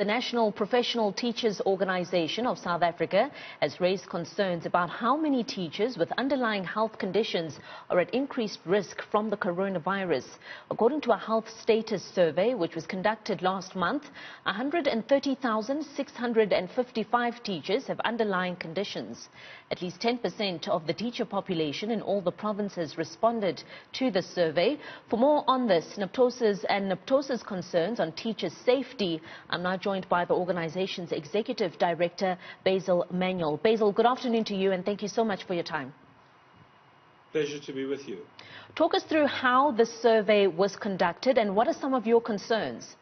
The National Professional Teachers Organization of South Africa has raised concerns about how many teachers with underlying health conditions are at increased risk from the coronavirus. According to a health status survey which was conducted last month, 130,655 teachers have underlying conditions. At least 10% of the teacher population in all the provinces responded to the survey. For more on this, NAPTOSA's concerns on teacher safety, I'm now joined by the organization's Executive Director, Basil Manuel. Basil, good afternoon to you and thank you so much for your time. Pleasure to be with you. Talk us through how the survey was conducted and what are some of your concerns?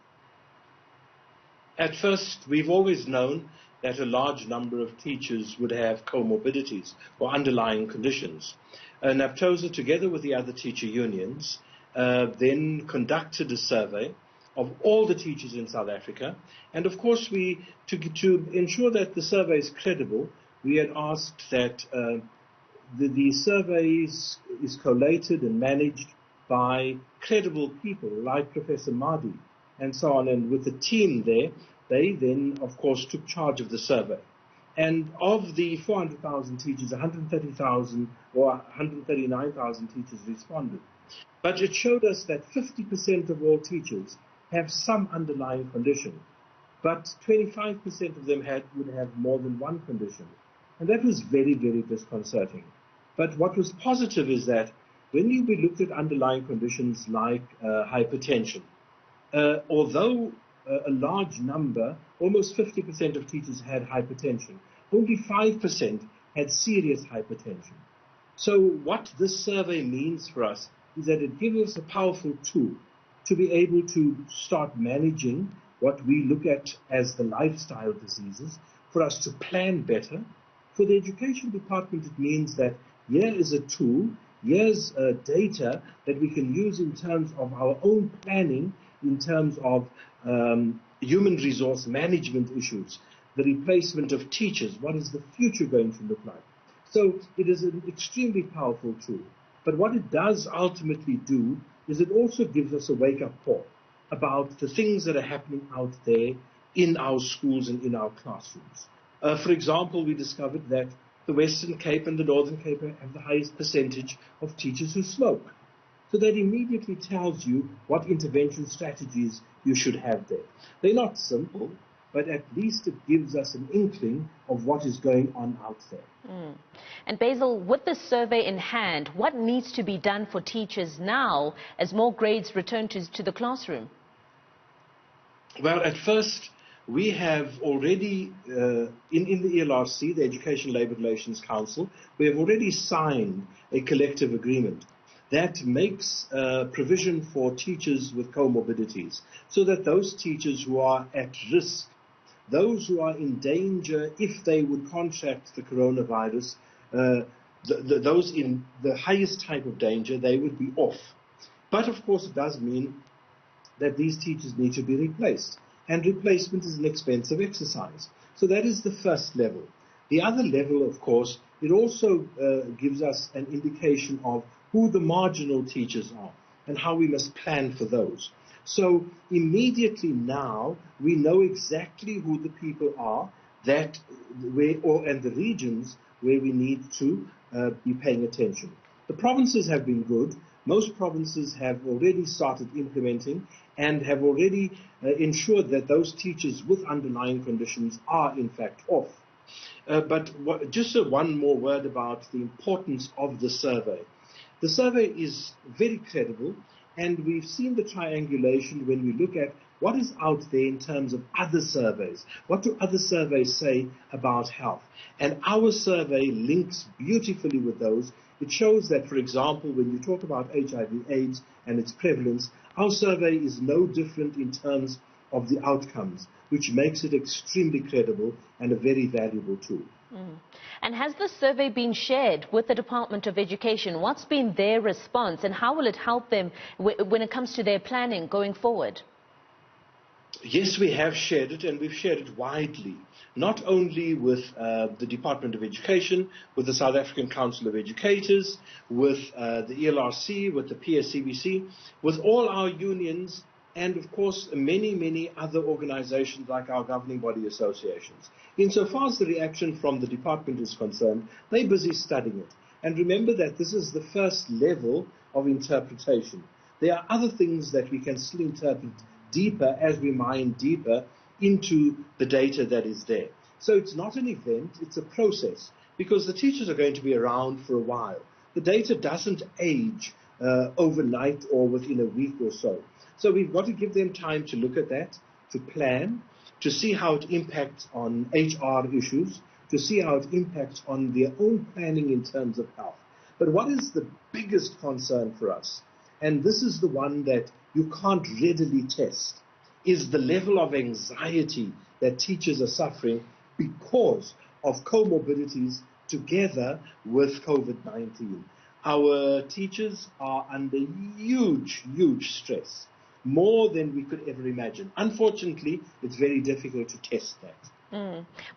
At first, we've always known that a large number of teachers would have comorbidities or underlying conditions. NAPTOSA, together with the other teacher unions, then conducted a survey of all the teachers in South Africa. And of course, to ensure that the survey is credible, we had asked that the survey is collated and managed by credible people like Professor Mahdi and so on. And with the team there, they then, of course, took charge of the survey. And of the 400,000 teachers, 130,000 or 139,000 teachers responded. But it showed us that 50% of all teachers have some underlying condition, but 25% of them would have more than one condition. And that was very, very disconcerting. But what was positive is that when we looked at underlying conditions like hypertension, although a large number, almost 50% of teachers had hypertension, only 5% had serious hypertension. So what this survey means for us is that it gives us a powerful tool to be able to start managing what we look at as the lifestyle diseases, for us to plan better. For the education department, it means that here is a tool, here's data that we can use in terms of our own planning, in terms of human resource management issues, the replacement of teachers, what is the future going to look like. So it is an extremely powerful tool. But what it does ultimately do is it also gives us a wake-up call about the things that are happening out there in our schools and in our classrooms. For example, we discovered that the Western Cape and the Northern Cape have the highest percentage of teachers who smoke. So that immediately tells you what intervention strategies you should have there. They're not simple, but at least it gives us an inkling of what is going on out there. And Basil, with this survey in hand, what needs to be done for teachers now as more grades return to the classroom? Well, at first, we have already, in the ELRC, the Education Labour Relations Council, we have already signed a collective agreement that makes provision for teachers with comorbidities, so that those teachers who are at risk, those who are in danger if they would contract the coronavirus, those in the highest type of danger, they would be off. But of course it does mean that these teachers need to be replaced. And replacement is an expensive exercise. So that is the first level. The other level, of course, it also gives us an indication of who the marginal teachers are and how we must plan for those. So immediately now we know exactly who the people are and the regions where we need to be paying attention. The provinces have been good. Most provinces have already started implementing and have already ensured that those teachers with underlying conditions are in fact off. Just one more word about the importance of the survey. The survey is very credible, and we've seen the triangulation when we look at what is out there in terms of other surveys. What do other surveys say about health? And our survey links beautifully with those. It shows that, for example, when you talk about HIV/AIDS and its prevalence, our survey is no different in terms of the outcomes, which makes it extremely credible and a very valuable tool. And has the survey been shared with the Department of Education? What's been their response and how will it help them when it comes to their planning going forward? Yes, we have shared it, and we've shared it widely, not only with the Department of Education, with the South African Council of Educators, with the ELRC, with the PSCBC, with all our unions and of course many other organizations like our governing body associations. Insofar as the reaction from the department is concerned, they're busy studying it. And remember that this is the first level of interpretation. There are other things that we can still interpret deeper as we mine deeper into the data that is there. So it's not an event, it's a process, because the teachers are going to be around for a while. The data doesn't age overnight or within a week or so. So we've got to give them time to look at that, to plan, to see how it impacts on HR issues, to see how it impacts on their own planning in terms of health. But what is the biggest concern for us, and this is the one that you can't readily test, is the level of anxiety that teachers are suffering because of comorbidities together with COVID-19. Our teachers are under huge stress, more than we could ever imagine. Unfortunately, it's very difficult to test that.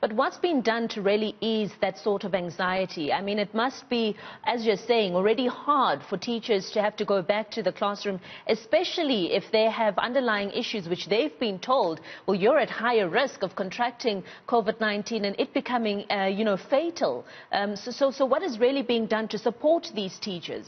But what's been done to really ease that sort of anxiety? I mean, it must be, as you're saying, already hard for teachers to have to go back to the classroom, especially if they have underlying issues which they've been told, well, you're at higher risk of contracting COVID-19 and it becoming, fatal. So what is really being done to support these teachers?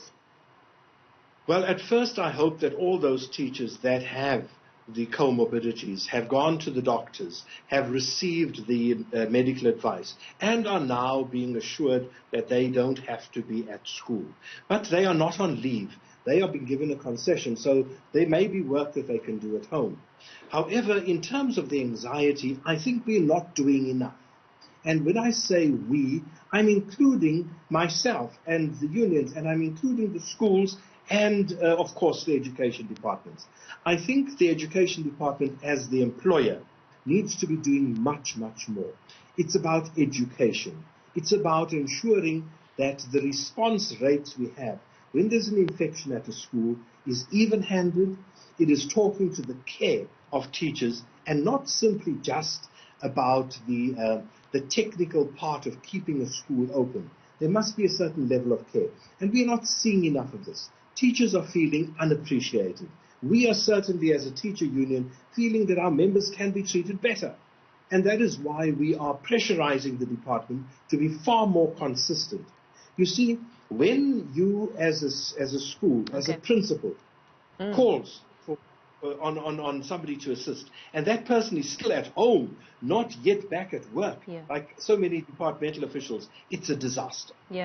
Well, at first, I hope that all those teachers that have the comorbidities have gone to the doctors, have received the medical advice, and are now being assured that they don't have to be at school. But they are not on leave. They are being given a concession, so there may be work that they can do at home. However, in terms of the anxiety, I think we're not doing enough. And when I say we, I'm including myself and the unions, and I'm including the schools and, of course, the education departments. I think the education department, as the employer, needs to be doing much more. It's about education. It's about ensuring that the response rates we have when there's an infection at a school is even-handed. It is talking to the care of teachers and not simply just about the technical part of keeping a school open. There must be a certain level of care. And we're not seeing enough of this. Teachers are feeling unappreciated. We are certainly, as a teacher union, feeling that our members can be treated better. And that is why we are pressurizing the department to be far more consistent. You see, when you, as a school, as a principal, calls for, on somebody to assist, and that person is still at home, not yet back at work, like so many departmental officials, it's a disaster. Yeah.